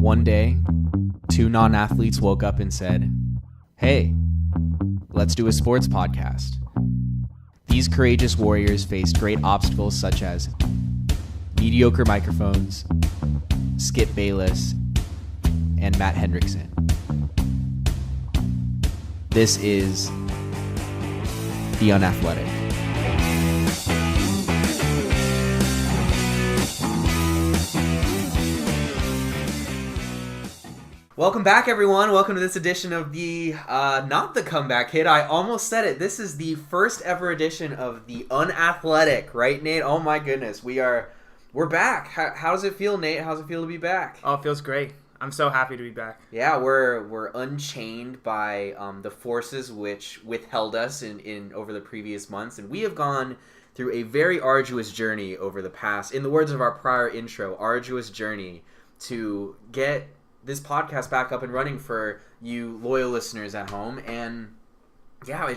One day, two non-athletes woke up and said, "Hey, let's do a sports podcast." These courageous warriors faced great obstacles such as mediocre microphones, Skip Bayless, and Matt Hendrickson. This is The Unathletic. Welcome back, everyone. Welcome to this edition of the, not the Comeback Kid. I almost said it. This is the first ever edition of The Unathletic, right, Nate? Oh my goodness. We're back. How does it feel, Nate? How's it feel to be back? Oh, it feels great. I'm so happy to be back. Yeah, we're unchained by the forces which withheld us in over the previous months, and we have gone through a very arduous journey over the past, in the words of our prior intro, arduous journey to get this podcast back up and running for you loyal listeners at home. And yeah,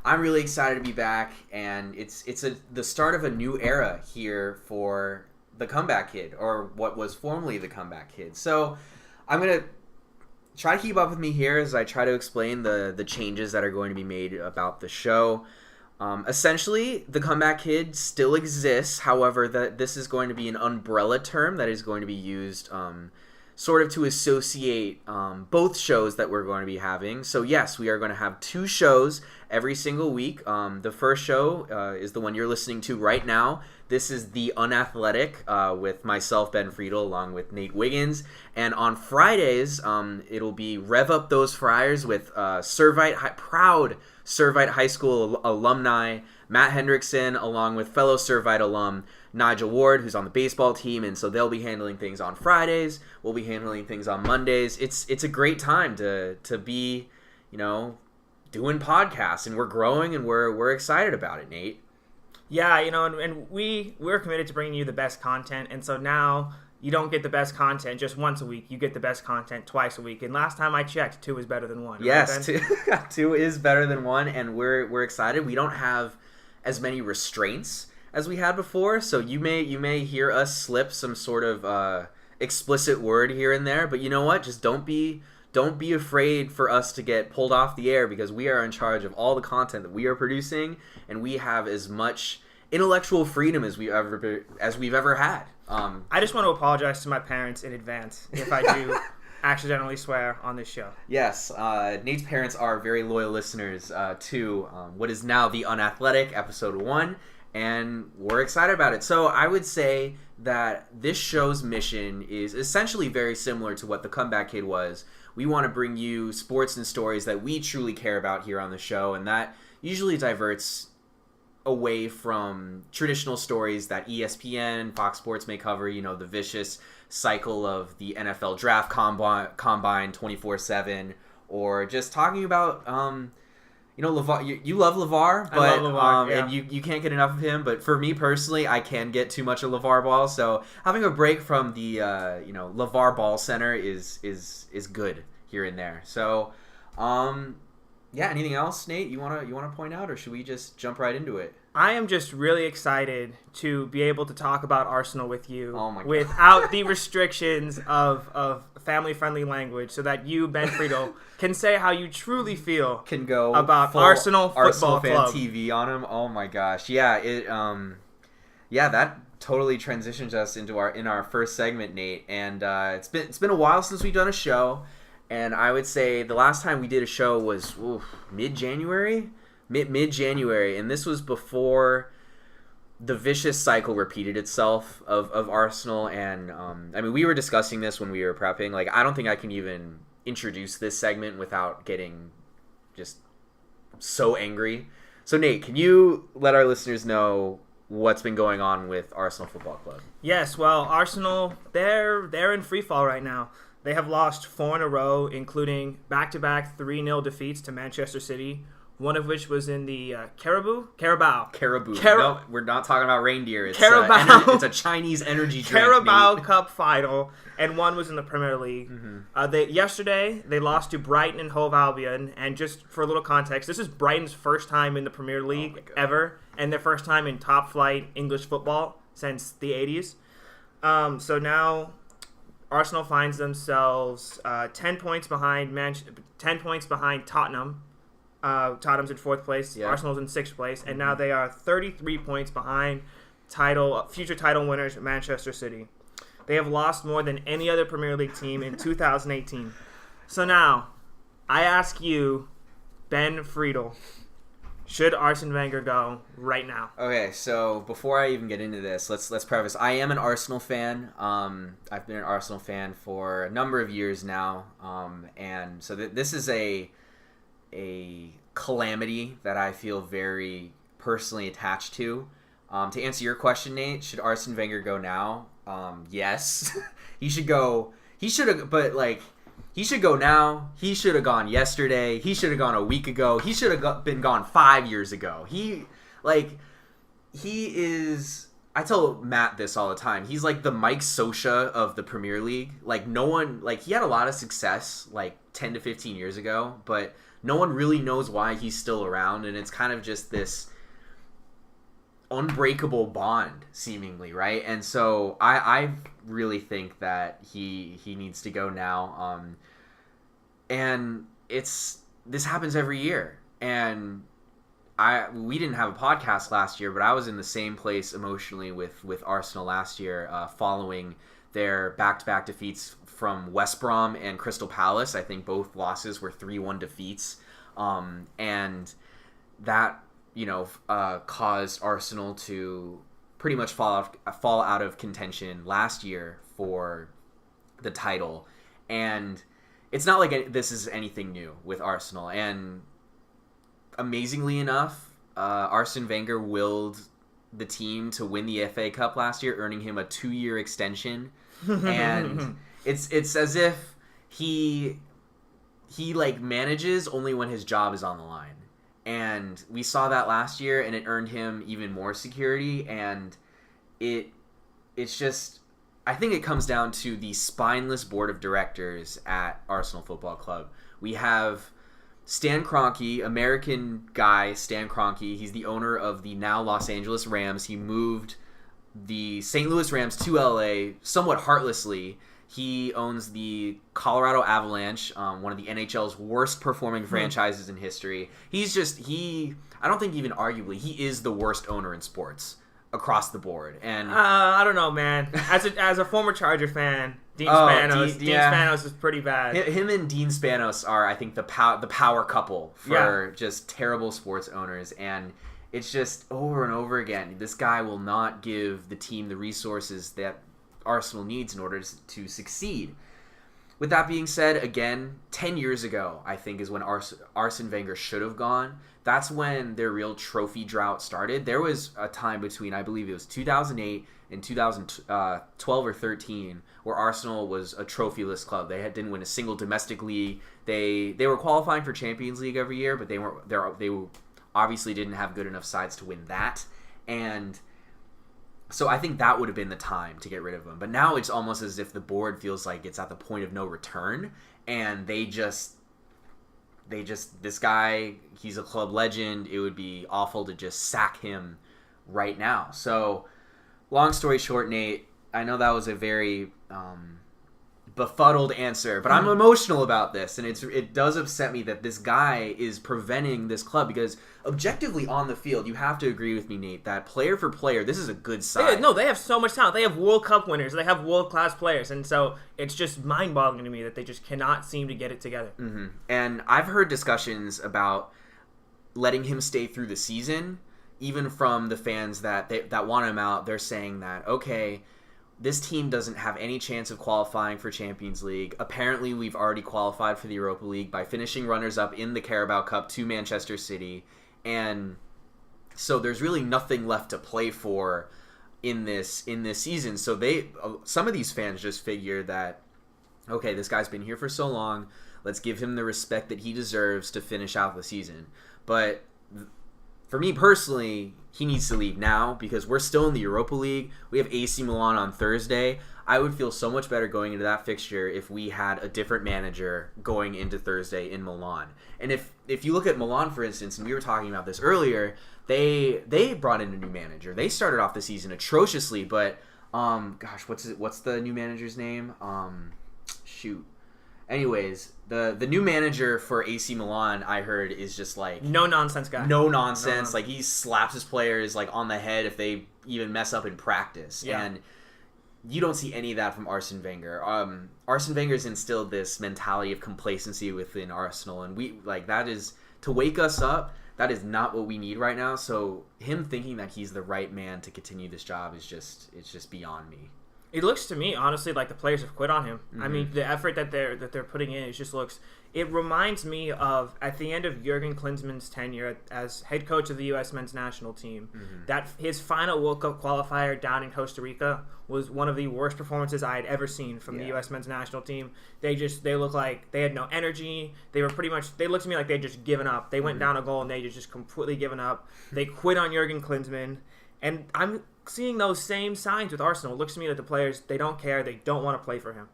I'm really excited to be back, and it's the start of a new era here for the Comeback Kid, or what was formerly the Comeback Kid. So I'm going to try to keep up with me here as I try to explain the changes that are going to be made about the show. Essentially, the Comeback Kid still exists. However, this is going to be an umbrella term that is going to be used sort of to associate both shows that we're going to be having. So yes, we are going to have two shows every single week. The first show is the one you're listening to right now. This is The Unathletic with myself, Ben Friedel, along with Nate Wiggins. And on Fridays, it'll be Rev Up Those Friars with proud Servite High School alumni Matt Hendrickson, along with fellow Servite alum Nigel Ward, who's on the baseball team, and so they'll be handling things on Fridays. We'll be handling things on Mondays. It's a great time to be, doing podcasts, and we're growing, and we're excited about it, Nate. Yeah, and we're committed to bringing you the best content, and so now you don't get the best content just once a week. You get the best content twice a week, and last time I checked, 2 is better than 1. Yes, right, two is better than 1, and we're excited. We don't have as many restraints as we had before, so you may hear us slip some sort of explicit word here and there, but you know what? Just don't be afraid for us to get pulled off the air, because we are in charge of all the content that we are producing, and we have as much intellectual freedom as we've ever had. I just want to apologize to my parents in advance if I do accidentally swear on this show. Yes, Nate's parents are very loyal listeners to what is now The Unathletic, episode 1, and we're excited about it. So I would say that this show's mission is essentially very similar to what the Comeback Kid was. We want to bring you sports and stories that we truly care about here on the show, and that usually diverts away from traditional stories that ESPN, Fox Sports may cover, the vicious cycle of the NFL draft combine 24/7, or just talking about LeVar. You love LeVar, but I love LeVar, yeah. And you can't get enough of him. But for me personally, I can get too much of LeVar Ball. So having a break from the LeVar Ball Center is good here and there. So yeah. Anything else, Nate? You wanna point out, or should we just jump right into it? I am just really excited to be able to talk about Arsenal with you God. without the restrictions of family-friendly language, so that you, Ben Friedel, can say how you truly feel can go about Arsenal Football Club. ArsenalfanTV on him. Oh my gosh, yeah, that totally transitions us into our first segment, Nate. And it's been a while since we've done a show, and I would say the last time we did a show was mid-January, and this was before the vicious cycle repeated itself of Arsenal. And we were discussing this when we were prepping. Like, I don't think I can even introduce this segment without getting just so angry. So Nate, can you let our listeners know what's been going on with Arsenal Football Club? Yes, well, Arsenal, they're in free fall right now. They have lost 4 in a row, including back-to-back 3-0 defeats to Manchester City, one of which was in the Carabao. No, we're not talking about reindeer. It's Carabao. It's a Chinese energy drink. Carabao Cup final, and one was in the Premier League. Mm-hmm. Yesterday, they lost to Brighton and Hove Albion, and just for a little context, this is Brighton's first time in the Premier League ever, and their first time in top-flight English football since the 80s. So now Arsenal finds themselves 10 points behind 10 points behind Tottenham. Tottenham's in 4th place. Yeah. Arsenal's in 6th place, and now they are 33 points behind future title winners Manchester City. They have lost more than any other Premier League team in 2018. So now, I ask you, Ben Friedel, should Arsene Wenger go right now? Okay, so before I even get into this, let's preface. I am an Arsenal fan. I've been an Arsenal fan for a number of years now, and so this is a calamity that I feel very personally attached to. To answer your question, Nate, should Arsene Wenger go now? Yes, he should go. He should have, but like. He should go now. He should have gone yesterday. He should have gone a week ago. He should have been gone 5 years ago. He is... I tell Matt this all the time. He's like the Mike Scioscia of the Premier League. Like, no one... Like, he had a lot of success, like, 10 to 15 years ago, but no one really knows why he's still around, and it's kind of just this unbreakable bond, seemingly, right? And so I really think that he needs to go now. And this happens every year. And we didn't have a podcast last year, but I was in the same place emotionally with Arsenal last year, following their back-to-back defeats from West Brom and Crystal Palace. I think both losses were 3-1 defeats. And that caused Arsenal to pretty much fall out of contention last year for the title. And it's not like this is anything new with Arsenal. And amazingly enough, Arsene Wenger willed the team to win the FA Cup last year, earning him a 2-year extension. And it's as if he like manages only when his job is on the line. And we saw that last year, and it earned him even more security. And it's just, I think it comes down to the spineless board of directors at Arsenal Football Club. We have Stan Kroenke, American guy, Stan Kroenke. He's the owner of the now Los Angeles Rams. He moved the St. Louis Rams to LA somewhat heartlessly. He owns the Colorado Avalanche, one of the NHL's worst performing franchises in history. I don't think even arguably, he is the worst owner in sports across the board. And I don't know, man. As a former Charger fan, Dean Spanos is pretty bad. Him and Dean Spanos are, I think, the power couple for just terrible sports owners. And it's just over and over again. This guy will not give the team the resources that Arsenal needs in order to succeed. With that being said, again, 10 years ago, I think, is when Arsene Wenger should have gone. That's when their real trophy drought started. There was a time between, I believe it was 2008 and 2012 or 13, where Arsenal was a trophyless club. They didn't win a single domestic league. They were qualifying for Champions League every year, but they obviously didn't have good enough sides to win that. And so I think that would have been the time to get rid of him. But now it's almost as if the board feels like it's at the point of no return, and this guy, he's a club legend. It would be awful to just sack him right now. So, long story short, Nate, I know that was a very befuddled answer, but I'm emotional about this, and it does upset me that this guy is preventing this club, because objectively on the field, you have to agree with me, Nate, that player for player, this is a good side. They have so much talent. They have World Cup winners. They have world-class players, and so it's just mind-boggling to me that they just cannot seem to get it together. Mm-hmm. And I've heard discussions about letting him stay through the season, even from the fans that want him out. They're saying that, okay, this team doesn't have any chance of qualifying for Champions League. Apparently, we've already qualified for the Europa League by finishing runners-up in the Carabao Cup to Manchester City. And so there's really nothing left to play for in this season. So some of these fans just figure that, okay, this guy's been here for so long, let's give him the respect that he deserves to finish out the season. But for me personally, he needs to leave now, because we're still in the Europa League. We have AC Milan on Thursday. I would feel so much better going into that fixture if we had a different manager going into Thursday in Milan. And if you look at Milan, for instance, and we were talking about this earlier, they brought in a new manager. They started off the season atrociously, but Gosh, what's the new manager's name? Shoot. Anyways, the new manager for AC Milan, I heard, is just like no nonsense guy. No nonsense. Like he slaps his players like on the head if they even mess up in practice. Yeah. And you don't see any of that from Arsene Wenger. Arsene Wenger's instilled this mentality of complacency within Arsenal, and that is to wake us up. That is not what we need right now. So him thinking that he's the right man to continue this job it's just beyond me. It looks to me, honestly, like the players have quit on him. Mm-hmm. I mean, the effort that they're putting in, it reminds me of at the end of Jurgen Klinsmann's tenure as head coach of the U.S. men's national team. Mm-hmm. That his final World Cup qualifier down in Costa Rica was one of the worst performances I had ever seen from the U.S. men's national team. They looked like they had no energy. They looked to me like they'd just given up. They went down a goal and they just completely given up. They quit on Jurgen Klinsmann, and I'm seeing those same signs with Arsenal. It looks to me that the players, they don't care. They don't want to play for him.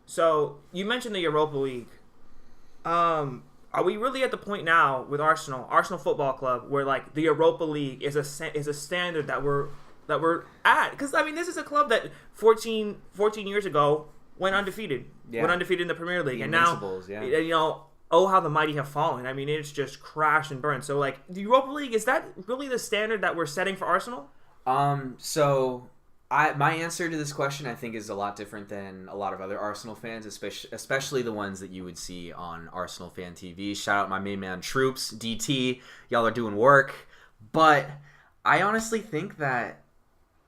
So you mentioned the Europa League. Are we really at the point now with Arsenal Football Club, where like the Europa League is a standard that we're at? Because I mean, this is a club that 14 years ago went undefeated. Yeah. Went undefeated in the Premier League, The and now Invincibles, yeah. you know, oh how the mighty have fallen. I mean, it's just crashed and burned. So like the Europa League, is that really the standard that we're setting for Arsenal? So my answer to this question, I think, is a lot different than a lot of other Arsenal fans, especially the ones that you would see on ArsenalfanTV. Shout out my main man Troops, DT. Y'all are doing work. But I honestly think that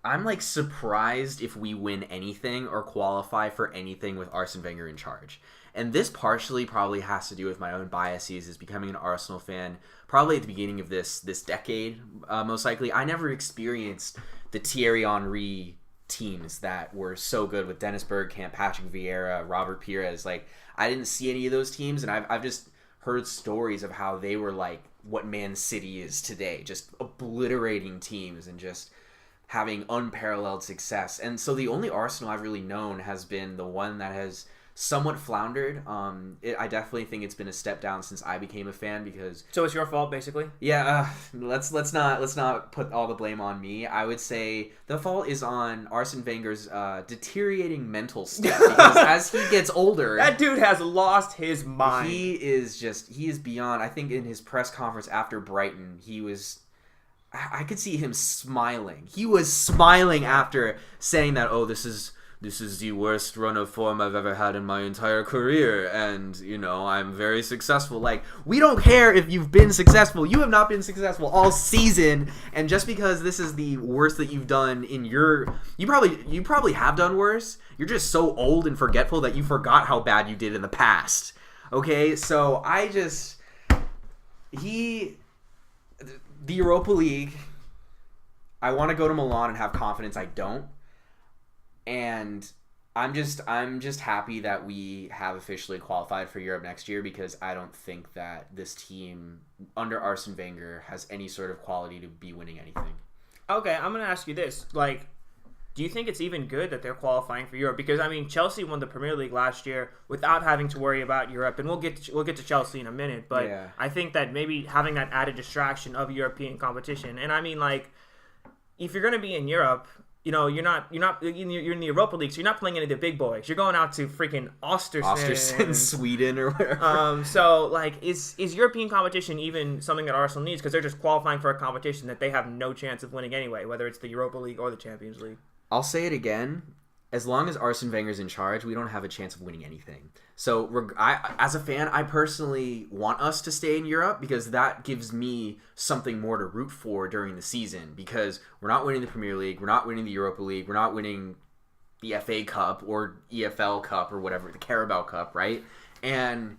I'm like surprised if we win anything or qualify for anything with Arsene Wenger in charge. And this partially probably has to do with my own biases as becoming an Arsenal fan probably at the beginning of this decade, most likely. I never experienced the Thierry Henry teams that were so good with Dennis Bergkamp, Patrick Vieira, Robert Pires. Like, I didn't see any of those teams, and I've just heard stories of how they were like what Man City is today, just obliterating teams and just having unparalleled success. And so the only Arsenal I've really known has been the one that has somewhat floundered. I definitely think it's been a step down since I became a fan because. So it's your fault, basically. Yeah, let's not put all the blame on me. I would say the fault is on Arsene Wenger's deteriorating mental state because as he gets older, that dude has lost his mind. He is beyond. I think in his press conference after Brighton, I could see him smiling. He was smiling after saying that, oh, this is the worst run of form I've ever had in my entire career, and, you know, I'm very successful. Like, we don't care if you've been successful. You have not been successful all season, and just because this is the worst that you've done in your... You probably have done worse. You're just so old and forgetful that you forgot how bad you did in the past. Okay? So, the Europa League, I want to go to Milan and have confidence I don't. And I'm just happy that we have officially qualified for Europe next year because I don't think that this team under Arsene Wenger has any sort of quality to be winning anything. Okay, I'm going to ask you this. Like, do you think it's even good that they're qualifying for Europe? Because, I mean, Chelsea won the Premier League last year without having to worry about Europe, and we'll get to Chelsea in a minute. But yeah. I think that maybe having that added distraction of European competition, and I mean, like, if you're going to be in Europe... You know, you're in the Europa League, so you're not playing any of the big boys. You're going out to freaking Ostersund, Sweden, or wherever. So, like, is European competition even something that Arsenal needs? Because they're just qualifying for a competition that they have no chance of winning anyway, whether it's the Europa League or the Champions League. I'll say it again. As long as Arsene Wenger's in charge, we don't have a chance of winning anything. So, as a fan, I personally want us to stay in Europe because that gives me something more to root for during the season. Because we're not winning the Premier League, we're not winning the Europa League, we're not winning the FA Cup or EFL Cup or whatever, the Carabao Cup, right? And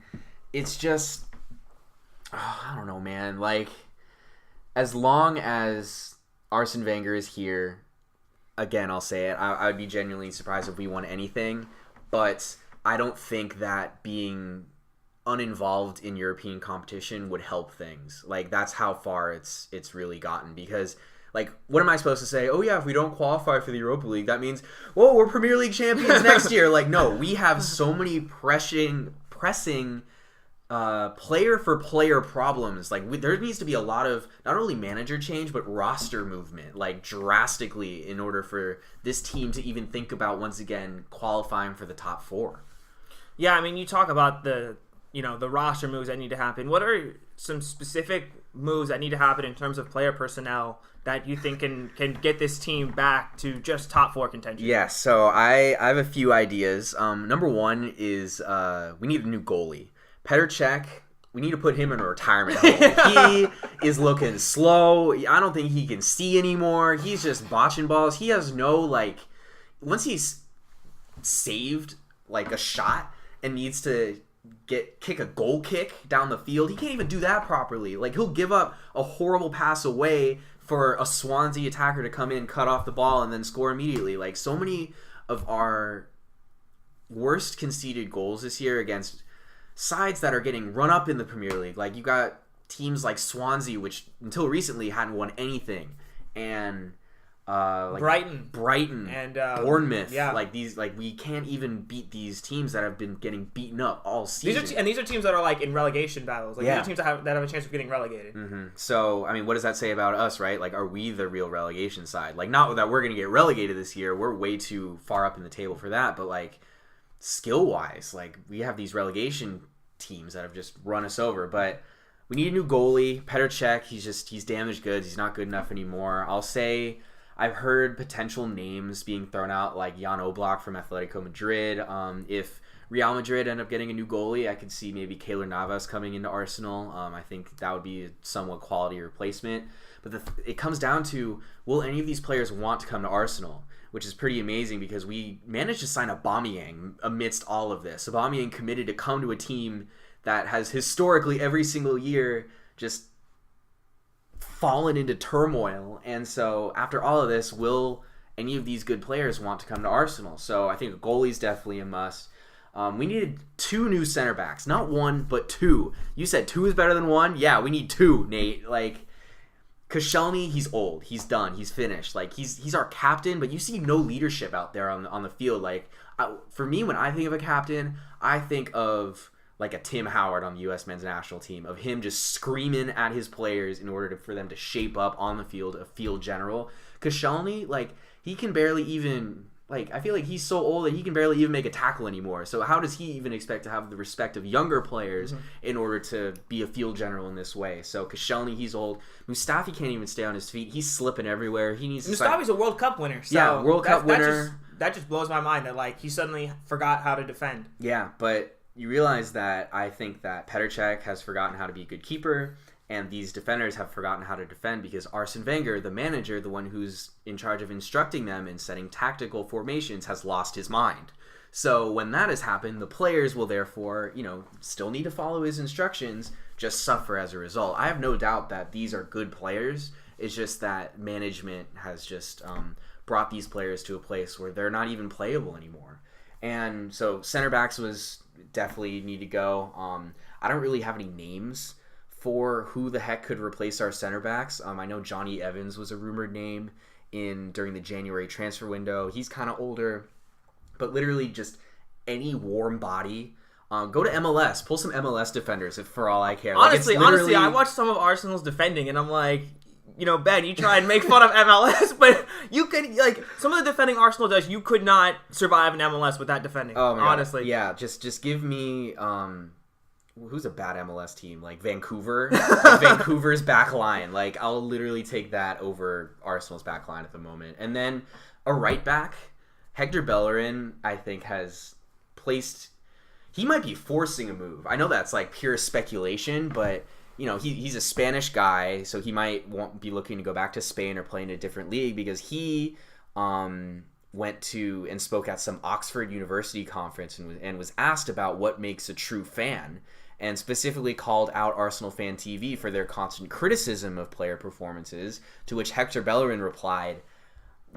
it's just, I don't know, man. Like, as long as Arsene Wenger is here, again, I'll say it, I would be genuinely surprised if we won anything, but I don't think that being uninvolved in European competition would help things. Like, that's how far it's really gotten, because, like, what am I supposed to say? Oh, yeah, if we don't qualify for the Europa League, that means, whoa, we're Premier League champions next year. Like, no, we have so many pressing player for player problems. Like there needs to be a lot of not only manager change but roster movement, like drastically, in order for this team to even think about once again qualifying for the top 4. Yeah, I mean, you talk about the roster moves that need to happen. What are some specific moves that need to happen in terms of player personnel that you think can get this team back to just top 4 contention? Yeah, so I have a few ideas. Number one is we need a new goalie. Petr Cech, we need to put him in a retirement home. He is looking slow. I don't think he can see anymore. He's just botching balls. He has no, like, once he's saved, like, a shot and needs to kick a goal kick down the field, he can't even do that properly. Like, he'll give up a horrible pass away for a Swansea attacker to come in, cut off the ball, and then score immediately. Like, so many of our worst conceded goals this year against sides that are getting run up in the Premier League. Like, you got teams like Swansea, which until recently hadn't won anything, and like Brighton and Bournemouth. Yeah. Like these, like we can't even beat these teams that have been getting beaten up all season. These are teams that are like in relegation battles. Like Yeah. these are teams that have a chance of getting relegated. Mm-hmm. So I mean, what does that say about us, right? Like, are we the real relegation side? Like, not that we're going to get relegated this year. We're way too far up in the table for that. But like, skill wise, like we have these relegation teams that have just run us over. But we need a new goalie. Petr Cech, he's damaged goods. He's not good enough anymore. I'll say I've heard potential names being thrown out, like Jan Oblak from Atletico Madrid. If Real Madrid end up getting a new goalie, I could see maybe Keylor Navas coming into Arsenal. I think that would be a somewhat quality replacement. But it comes down to, will any of these players want to come to Arsenal? Which is pretty amazing because we managed to sign Aubameyang amidst all of this. Aubameyang committed to come to a team that has historically every single year just fallen into turmoil. And so after all of this, will any of these good players want to come to Arsenal? So I think a goalie's definitely a must. We needed 2 new center backs. Not 1, but 2. You said 2 is better than 1? Yeah, we need 2, Nate. Like, Koscielny, he's old. He's done. He's finished. Like, he's our captain, but you see no leadership out there on the field. Like, for me, when I think of a captain, I think of like a Tim Howard on the U.S. men's national team, of him just screaming at his players in order for them to shape up on the field, a field general. Koscielny, like, he can barely even, like, I feel like he's so old that he can barely even make a tackle anymore. So how does he even expect to have the respect of younger players in order to be a field general in this way? So Koscielny, he's old. Mustafi can't even stay on his feet. He's slipping everywhere. He needs to Mustafi's a World Cup winner. So yeah, World Cup winner. That just blows my mind that, like, he suddenly forgot how to defend. Yeah, but you realize that I think that Petr Cech has forgotten how to be a good keeper, and these defenders have forgotten how to defend because Arsene Wenger, the manager, the one who's in charge of instructing them and setting tactical formations, has lost his mind. So when that has happened, the players will therefore, still need to follow his instructions, just suffer as a result. I have no doubt that these are good players. It's just that management has just brought these players to a place where they're not even playable anymore. And so center backs was definitely need to go. I don't really have any names for who the heck could replace our center backs. I know Johnny Evans was a rumored name during the January transfer window. He's kind of older, but literally just any warm body. Go to MLS, pull some MLS defenders for all I care. Honestly, I watched some of Arsenal's defending, and I'm like, Ben, you try and make fun of MLS, but you could, like, some of the defending Arsenal does, you could not survive in MLS with that defending. Oh my honestly. God. Yeah, just give me who's a bad MLS team? Like Vancouver? Vancouver's back line. Like, I'll literally take that over Arsenal's back line at the moment. And then a right back, Hector Bellerin, I think has placed, he might be forcing a move. I know that's like pure speculation, but he's a Spanish guy, so he might be looking to go back to Spain or play in a different league because he went to and spoke at some Oxford University conference and was asked about what makes a true fan, and specifically called out ArsenalfanTV for their constant criticism of player performances, to which Hector Bellerin replied,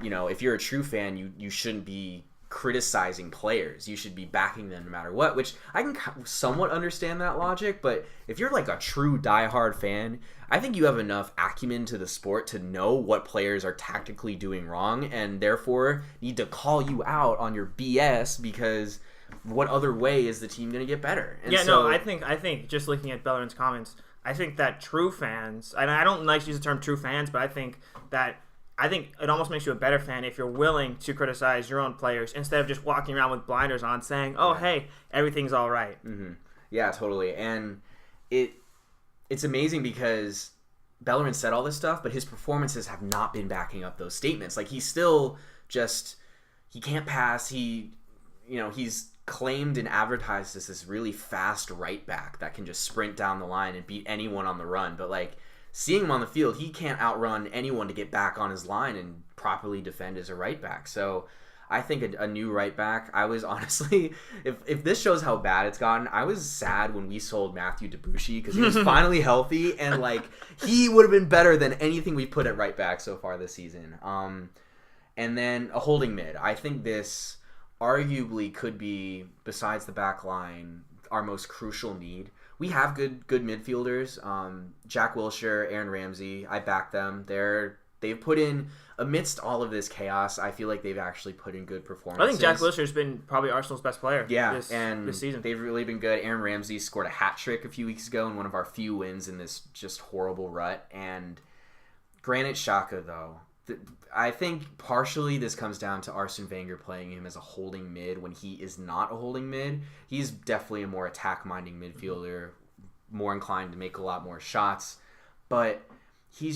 if you're a true fan, you shouldn't be criticizing players. You should be backing them no matter what, which I can somewhat understand that logic, but if you're like a true diehard fan, I think you have enough acumen to the sport to know what players are tactically doing wrong and therefore need to call you out on your BS because what other way is the team going to get better? And I think just looking at Bellerin's comments, I think that true fans, and I don't like to use the term true fans, but I think it almost makes you a better fan if you're willing to criticize your own players instead of just walking around with blinders on saying, "Oh, hey, everything's all right." Mm-hmm. Yeah, totally. And it's amazing because Bellerin said all this stuff, but his performances have not been backing up those statements. Like, he's still just, he can't pass. He's claimed and advertised as this really fast right back that can just sprint down the line and beat anyone on the run. But, like, seeing him on the field, he can't outrun anyone to get back on his line and properly defend as a right back. So I think a new right back, I was honestly, if this shows how bad it's gotten, I was sad when we sold Matthew Debussy because he was finally healthy, and like he would have been better than anything we put at right back so far this season. And then a holding mid. I think this arguably could be, besides the back line, our most crucial need. We have good midfielders. Jack Wilshere, Aaron Ramsey, I back them. They've put in, amidst all of this chaos, I feel like they've actually put in good performances. I think Jack Wilshere's been probably Arsenal's best player this season. They've really been good. Aaron Ramsey scored a hat trick a few weeks ago in one of our few wins in this just horrible rut. And Granit Xhaka, though, I think partially this comes down to Arsene Wenger playing him as a holding mid when he is not a holding mid. He's definitely a more attack-minded midfielder, more inclined to make a lot more shots. But he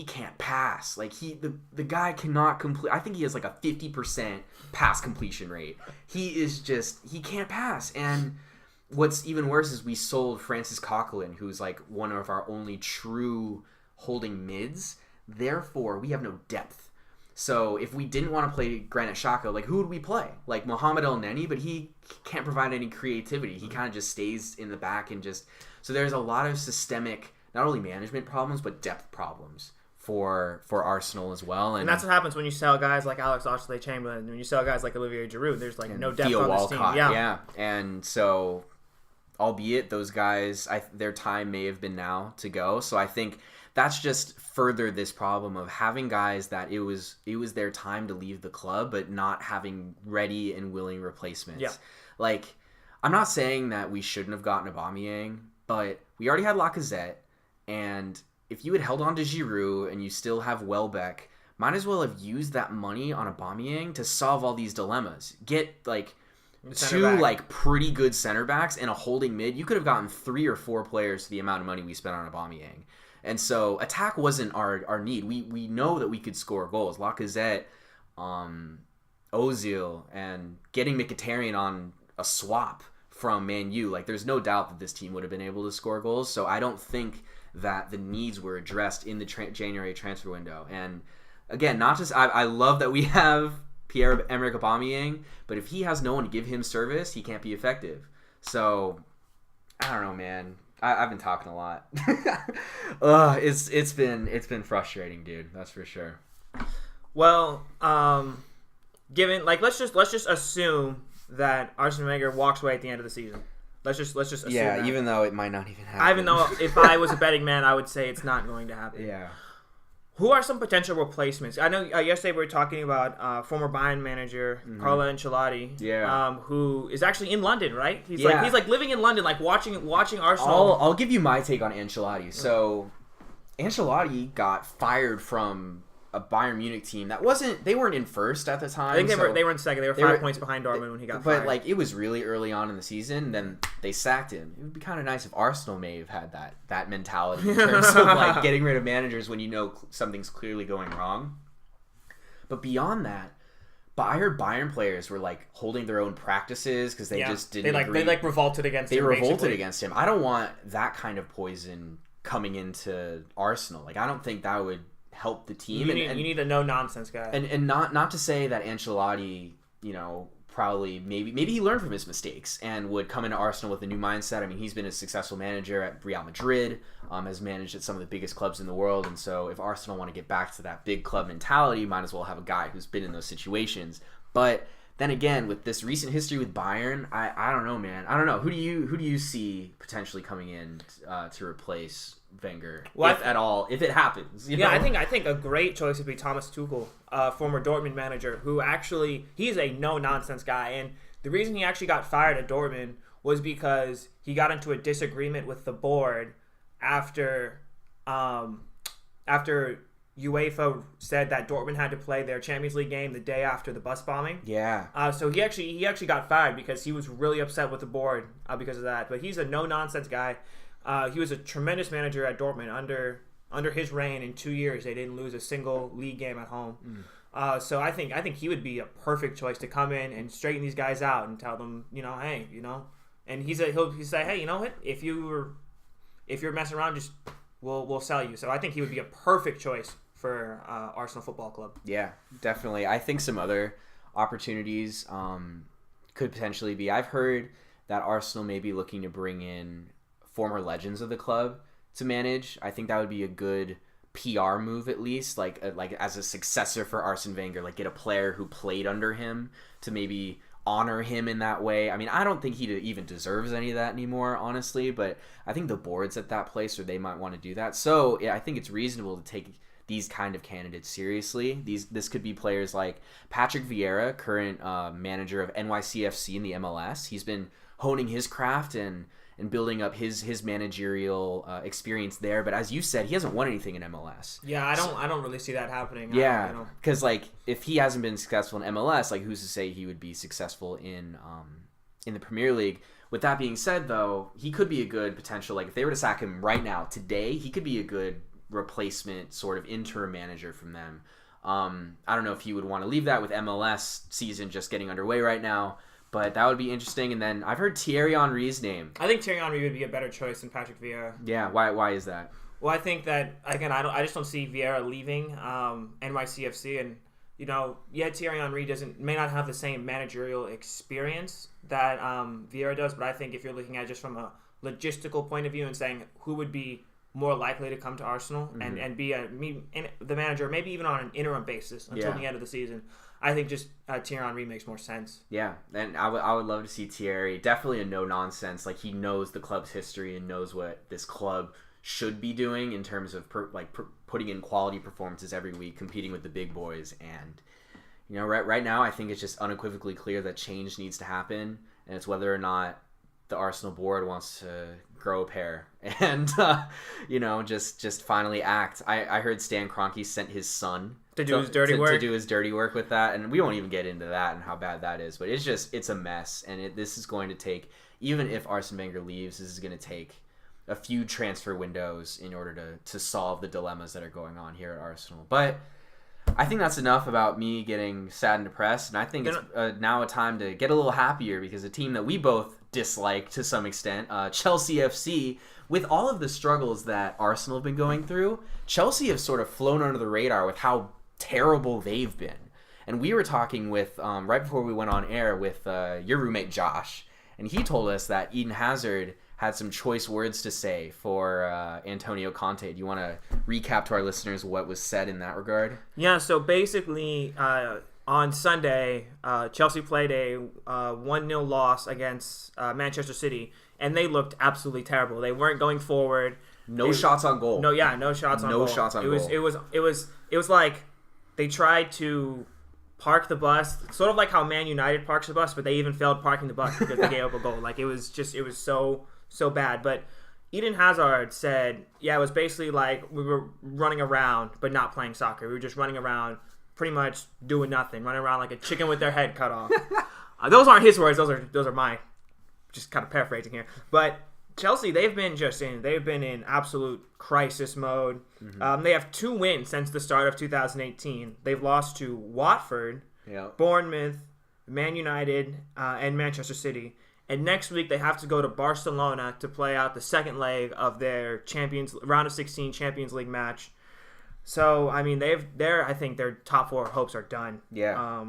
can't pass. Like, the guy cannot complete. I think he has like a 50% pass completion rate. He can't pass. And what's even worse is we sold Francis Coquelin, who's like one of our only true holding mids. Therefore, we have no depth. So if we didn't want to play Granit Xhaka, like, who would we play? Like Mohamed El Neni, but he can't provide any creativity. He kind of just stays in the back and just... So there's a lot of systemic, not only management problems, but depth problems for Arsenal as well. And that's what happens when you sell guys like Alex Oxlade-Chamberlain, when you sell guys like Olivier Giroud. There's like no depth Theo on Walcott, this team. Yeah. And so, albeit those guys, their time may have been now to go. So I think that's just further this problem of having guys that it was their time to leave the club, but not having ready and willing replacements. Yeah. Like, I'm not saying that we shouldn't have gotten Aubameyang, but we already had Lacazette, and if you had held on to Giroud and you still have Welbeck, might as well have used that money on Aubameyang to solve all these dilemmas. Get like two like pretty good center backs and a holding mid. You could have gotten 3 or 4 players for the amount of money we spent on Aubameyang. And so attack wasn't our need. We know that we could score goals. Lacazette, Ozil, and getting Mkhitaryan on a swap from Man U. Like, there's no doubt that this team would have been able to score goals. So I don't think that the needs were addressed in the January transfer window. And again, not just I love that we have Pierre-Emerick Aubameyang, but if he has no one to give him service, he can't be effective. So I don't know, man. I've been talking a lot. It's been frustrating, dude. That's for sure. Well, given let's just assume that Arsene Wenger walks away at the end of the season. Let's just assume that. Even though it might not even happen. Even though if I was a betting man, I would say it's not going to happen. Yeah. Who are some potential replacements? I know yesterday we were talking about former Bayern manager Carlo Ancelotti, who is actually in London, right? He's like living in London, like watching Arsenal. I'll give you my take on Ancelotti. So Ancelotti got fired from a Bayern Munich team that they weren't in first at the time. I think they were in second. They were 5 points behind Dortmund when he got fired. But like, it was really early on in the season. Then they sacked him. It would be kind of nice if Arsenal may have had that mentality in terms of like getting rid of managers when you know something's clearly going wrong. But beyond that, I heard Bayern players were like holding their own practices because they just didn't agree. They revolted against him. They revolted against him. I don't want that kind of poison coming into Arsenal. Like, I don't think that would help the team. You need a no-nonsense guy. And not to say that Ancelotti, probably maybe he learned from his mistakes and would come into Arsenal with a new mindset. I mean, he's been a successful manager at Real Madrid, has managed at some of the biggest clubs in the world, and so if Arsenal want to get back to that big club mentality, might as well have a guy who's been in those situations. But then again, with this recent history with Bayern, I don't know, man. I don't know. Who do you see potentially coming in to replace Wenger, if at all, if it happens? You know? I think a great choice would be Thomas Tuchel, former Dortmund manager, who actually he's a no nonsense guy, and the reason he actually got fired at Dortmund was because he got into a disagreement with the board after UEFA said that Dortmund had to play their Champions League game the day after the bus bombing. Yeah. So he actually got fired because he was really upset with the board because of that. But he's a no-nonsense guy. He was a tremendous manager at Dortmund. Under his reign, in 2 years, they didn't lose a single league game at home. So I think he would be a perfect choice to come in and straighten these guys out and tell them, hey, and he'll say, hey, you know what? If you're messing around, just we'll sell you. So I think he would be a perfect choice for Arsenal Football Club. Yeah, definitely. I think some other opportunities could potentially be. I've heard that Arsenal may be looking to bring in former legends of the club to manage. I think that would be a good PR move, at least, like as a successor for Arsene Wenger, like get a player who played under him to maybe honor him in that way. I mean, I don't think he even deserves any of that anymore, honestly, but I think the board's at that place where they might want to do that. So yeah, I think it's reasonable to take these kind of candidates seriously. This could be players like Patrick Vieira, current manager of NYCFC in the MLS. He's been honing his craft and building up his managerial experience there. But as you said, he hasn't won anything in MLS. Yeah, I don't really see that happening. Yeah, because like if he hasn't been successful in MLS, like who's to say he would be successful in the Premier League? With that being said, though, he could be a good potential. Like if they were to sack him right now, today, he could be a good replacement sort of interim manager from them. I don't know if he would want to leave that with MLS season just getting underway right now. But that would be interesting. And then I've heard Thierry Henry's name. I think Thierry Henry would be a better choice than Patrick Vieira. Yeah, why is that? Well, I think that, again, I just don't see Vieira leaving NYCFC. And, Thierry Henry may not have the same managerial experience that Vieira does. But I think if you're looking at it just from a logistical point of view and saying who would be more likely to come to Arsenal and be the manager, maybe even on an interim basis until the end of the season, I think just Thierry Henry makes more sense. Yeah, and I would love to see Thierry. Definitely a no-nonsense. Like, he knows the club's history and knows what this club should be doing in terms of putting in quality performances every week, competing with the big boys. And, right now I think it's just unequivocally clear that change needs to happen, and it's whether or not the Arsenal board wants to grow a pair and, just finally act. I heard Stan Kroenke sent his son to do his dirty work with that, and we won't even get into that and how bad that is, but it's a mess, and this is going to take, even if Arsene Wenger leaves, this is going to take a few transfer windows in order to solve the dilemmas that are going on here at Arsenal. But I think that's enough about me getting sad and depressed, and I think it's now a time to get a little happier, because a team that we both dislike to some extent, Chelsea FC, with all of the struggles that Arsenal have been going through, Chelsea have sort of flown under the radar with how terrible they've been. And we were talking with, right before we went on air, with your roommate Josh, and he told us that Eden Hazard had some choice words to say for Antonio Conte. Do you want to recap to our listeners what was said in that regard? Yeah, so basically on Sunday, Chelsea played a 1-0 loss against Manchester City, and they looked absolutely terrible. They weren't going forward. No shots on goal. No shots on goal. It was like they tried to park the bus, sort of like how Man United parks the bus, but they even failed parking the bus because they gave up a goal. Like, it was so bad. But Eden Hazard said, it was basically like we were running around but not playing soccer. We were just running around, pretty much doing nothing, running around like a chicken with their head cut off. Those aren't his words. Those are my, just kind of paraphrasing here. But Chelsea, they've been in absolute crisis mode. They have 2 wins since the start of 2018. They've lost to Watford, Bournemouth, Man United, and Manchester City. And next week they have to go to Barcelona to play out the second leg of their round of 16 Champions League match. So I mean, I think their top 4 hopes are done. Yeah,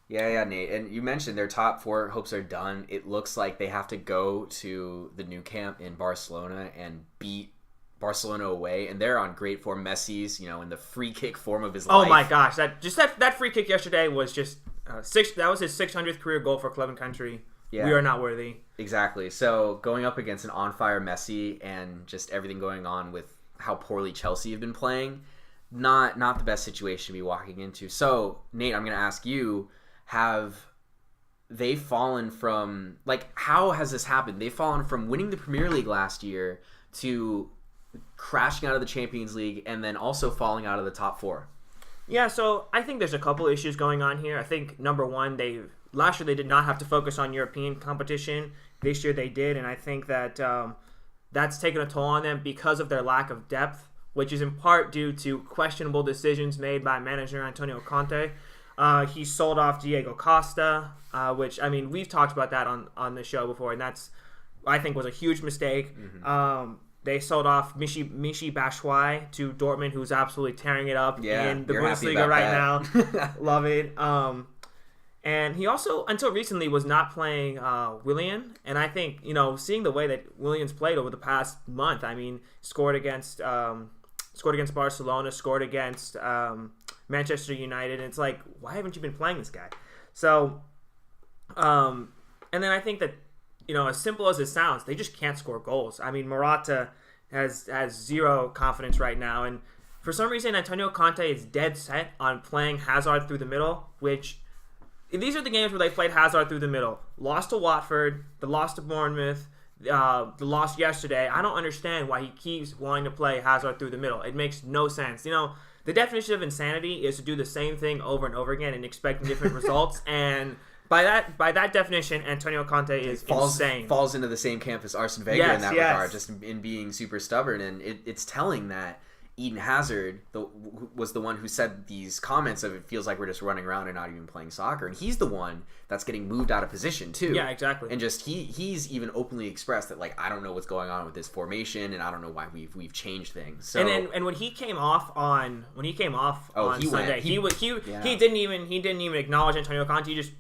Nate. And you mentioned their top 4 hopes are done. It looks like they have to go to the new camp in Barcelona and beat Barcelona away, and they're on great form. Messi's, in the free kick form of his life. Oh my gosh, that free kick yesterday was just that was his 600th career goal for club and country. Yeah. We are not worthy. Exactly. So going up against an on-fire Messi and just everything going on with how poorly Chelsea have been playing, not the best situation to be walking into. So, Nate, I'm going to ask you, have they've fallen from, like, how has this happened? They've fallen from winning the Premier League last year to crashing out of the Champions League and then also falling out of the top four. Yeah, so I think there's a couple issues going on here. I think number one, last year they did not have to focus on European competition. This year they did, and I think that that's taken a toll on them because of their lack of depth, which is in part due to questionable decisions made by manager Antonio Conte. He sold off Diego Costa, which, I mean, we've talked about that on the show before, and that's, I think, was a huge mistake. They sold off Michy Batshuayi to Dortmund, who's absolutely tearing it up in the Bundesliga right now. Love it. And he also, until recently, was not playing Willian. And I think, seeing the way that Willian's played over the past month, I mean, scored against Barcelona, scored against Manchester United. And it's like, why haven't you been playing this guy? So, and then I think that, as simple as it sounds, they just can't score goals. I mean, Morata has zero confidence right now. And for some reason, Antonio Conte is dead set on playing Hazard through the middle, which these are the games where they played Hazard through the middle. Lost to Watford, the loss to Bournemouth, the loss yesterday. I don't understand why he keeps wanting to play Hazard through the middle. It makes no sense. The definition of insanity is to do the same thing over and over again and expect different results. And by that definition, Antonio Conte is insane. Falls into the same camp as Arsene Wenger in that regard, just in being super stubborn. And it's telling that Eden Hazard was the one who said these comments of, it feels like we're just running around and not even playing soccer. And he's the one that's getting moved out of position too. Yeah, exactly. And just he's even openly expressed that, like, I don't know what's going on with this formation, and I don't know why we've changed things. So and when he came off on Sunday, he didn't even acknowledge Antonio Conte. He just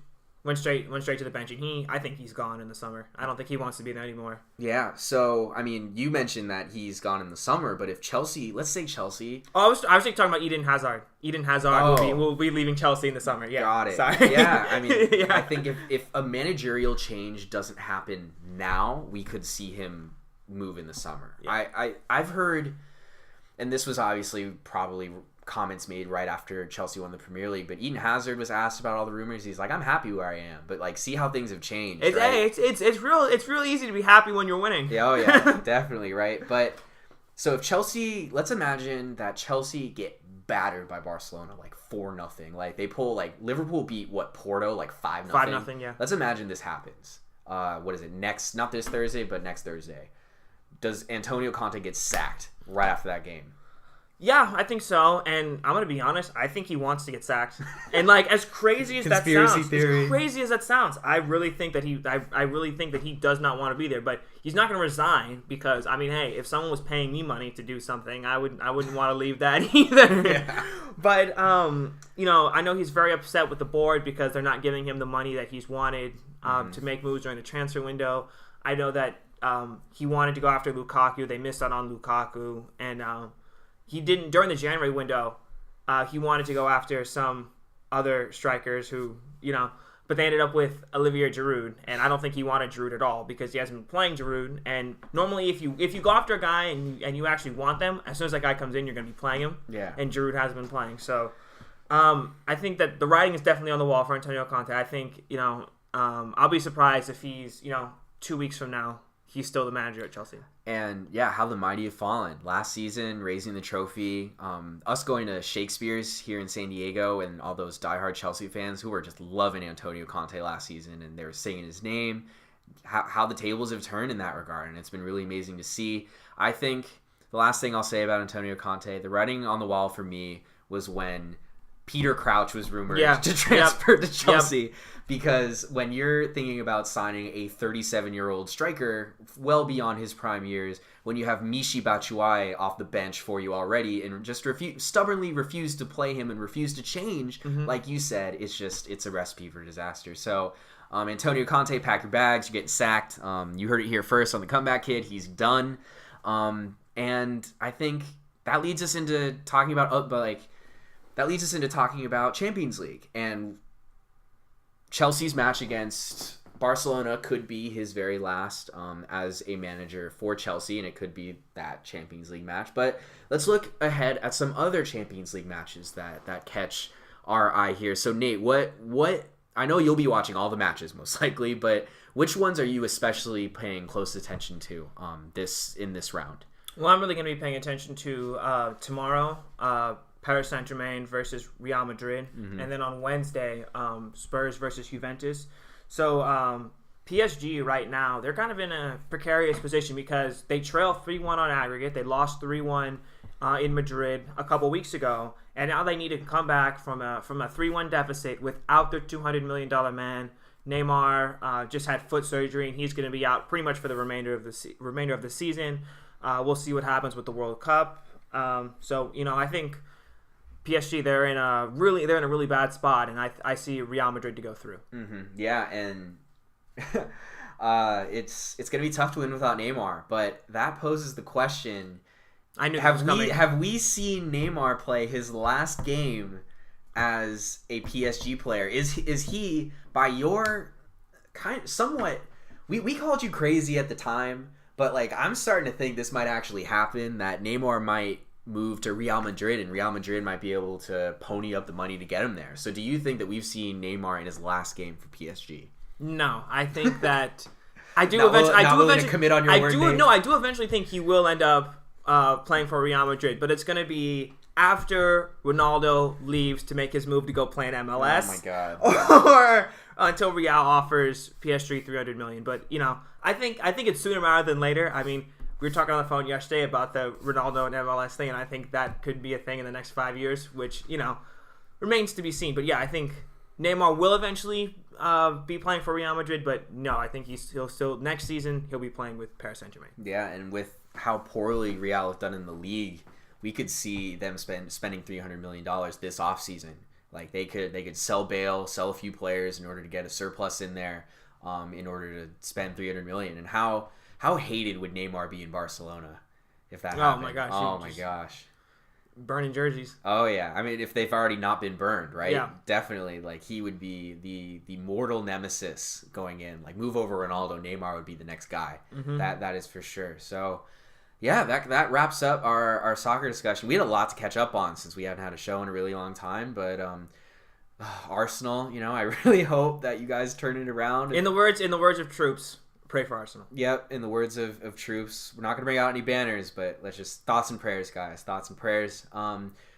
went straight to the bench, and I think he's gone in the summer. I don't think he wants to be there anymore. Yeah, so I mean, you mentioned that he's gone in the summer, but if Chelsea, let's say Chelsea, I was talking about Eden Hazard. Eden Hazard will be leaving Chelsea in the summer. Yeah, got it. Sorry. Yeah, I mean, yeah. I think if a managerial change doesn't happen now, we could see him move in the summer. Yeah. I've heard, and this was obviously probably comments made right after Chelsea won the Premier League, but Eden Hazard was asked about all the rumors. He's like, I'm happy where I am, but like, see how things have changed. It's real easy to be happy when you're winning. Yeah, oh yeah, definitely, right. But so if Chelsea, let's imagine that Chelsea get battered by Barcelona like 4-0. Like they pull, like Liverpool beat Porto like 5-0. 5-0, yeah. Let's imagine this happens. What is it? Not this Thursday, but next Thursday. Does Antonio Conte get sacked right after that game? Yeah, I think so, and I'm gonna be honest. I think he wants to get sacked, and like as crazy as that sounds, I really think that he does not want to be there. But he's not gonna resign because, I mean, hey, if someone was paying me money to do something, I wouldn't want to leave that either. Yeah. But I know he's very upset with the board because they're not giving him the money that he's wanted to make moves during the transfer window. I know that he wanted to go after Lukaku. They missed out on Lukaku, and he didn't during the January window. He wanted to go after some other strikers who, but they ended up with Olivier Giroud, and I don't think he wanted Giroud at all because he hasn't been playing Giroud. And normally, if you go after a guy and you actually want them, as soon as that guy comes in, you're going to be playing him. Yeah. And Giroud hasn't been playing, so I think that the writing is definitely on the wall for Antonio Conte. I think I'll be surprised if he's 2 weeks from now he's still the manager at Chelsea. And yeah, how the mighty have fallen. Last season, raising the trophy, us going to Shakespeare's here in San Diego, and all those diehard Chelsea fans who were just loving Antonio Conte last season, and they were singing his name. How the tables have turned in that regard, and it's been really amazing to see. I think the last thing I'll say about Antonio Conte, the writing on the wall for me was when Peter Crouch was rumored to transfer to Chelsea, because when you're thinking about signing a 37-year-old striker well beyond his prime years, when you have Michy Batshuayi off the bench for you already and just stubbornly refuse to play him and refuse to change, like you said, it's a recipe for disaster. So Antonio Conte, pack your bags, you're getting sacked. You heard it here first on the Comeback Kid. He's done. And I think that leads us into talking about Champions League, and Chelsea's match against Barcelona could be his very last as a manager for Chelsea, and it could be that Champions League match. But let's look ahead at some other Champions League matches that catch our eye here. So Nate, what I know you'll be watching all the matches most likely, but which ones are you especially paying close attention to in this round? Well, I'm really going to be paying attention to tomorrow, Paris Saint-Germain versus Real Madrid, and then on Wednesday, Spurs versus Juventus. So PSG right now, they're kind of in a precarious position because they trail 3-1 on aggregate. They lost 3-1 in Madrid a couple weeks ago, and now they need to come back from a 3-1 deficit without their $200 million man. Neymar just had foot surgery, and he's going to be out pretty much for the remainder of the season. We'll see what happens with the World Cup. So I think PSG, they're in a really bad spot, and I see Real Madrid to go through. Yeah, and it's going to be tough to win without Neymar, but that poses the question. I knew have we seen Neymar play his last game as a PSG player? Is he, by your somewhat, we called you crazy at the time, but like I'm starting to think this might actually happen, that Neymar might move to Real Madrid and Real Madrid might be able to pony up the money to get him there. So do you think that we've seen Neymar in his last game for PSG? No, I think that I do eventually think he will end up playing for Real Madrid, but it's going to be after Ronaldo leaves to make his move to go play in MLS. Oh my god! Or until Real offers PSG $300 million. But I think it's sooner rather than later. I mean, we were talking on the phone yesterday about the Ronaldo and MLS thing, and I think that could be a thing in the next 5 years, which remains to be seen. But yeah, I think Neymar will eventually be playing for Real Madrid, but no, I think he'll still next season he'll be playing with Paris Saint-Germain. Yeah, and with how poorly Real have done in the league, we could see them spending $300 million this offseason. Like they could sell Bale, sell a few players in order to get a surplus in there, in order to spend $300 million. And how hated would Neymar be in Barcelona if that happened? Oh my gosh. Burning jerseys. Oh yeah, I mean if they've already not been burned, right? Yeah, definitely. Like he would be the mortal nemesis going in. Like move over Ronaldo, Neymar would be the next guy. That is for sure. So yeah, that wraps up our soccer discussion. We had a lot to catch up on since we haven't had a show in a really long time, but Arsenal, I really hope that you guys turn it around. In the words of Troops, pray for Arsenal. Yep, in the words of Troops. We're not going to bring out any banners, but let's just thoughts and prayers, guys. Thoughts and prayers.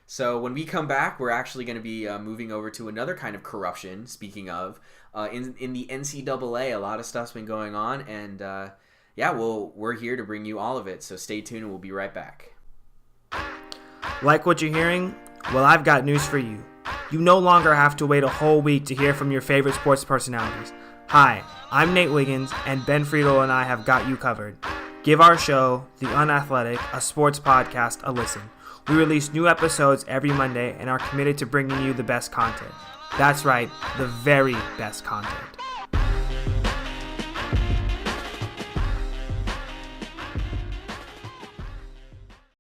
So when we come back, we're actually going to be moving over to another kind of corruption, speaking of, in the NCAA. A lot of stuff's been going on, and we're here to bring you all of it. So stay tuned, and we'll be right back. Like what you're hearing? Well, I've got news for you. You no longer have to wait a whole week to hear from your favorite sports personalities. Hi, I'm Nate Wiggins, and Ben Friedel and I have got you covered. Give our show, The Unathletic, a sports podcast, a listen. We release new episodes every Monday and are committed to bringing you the best content. That's right, the very best content.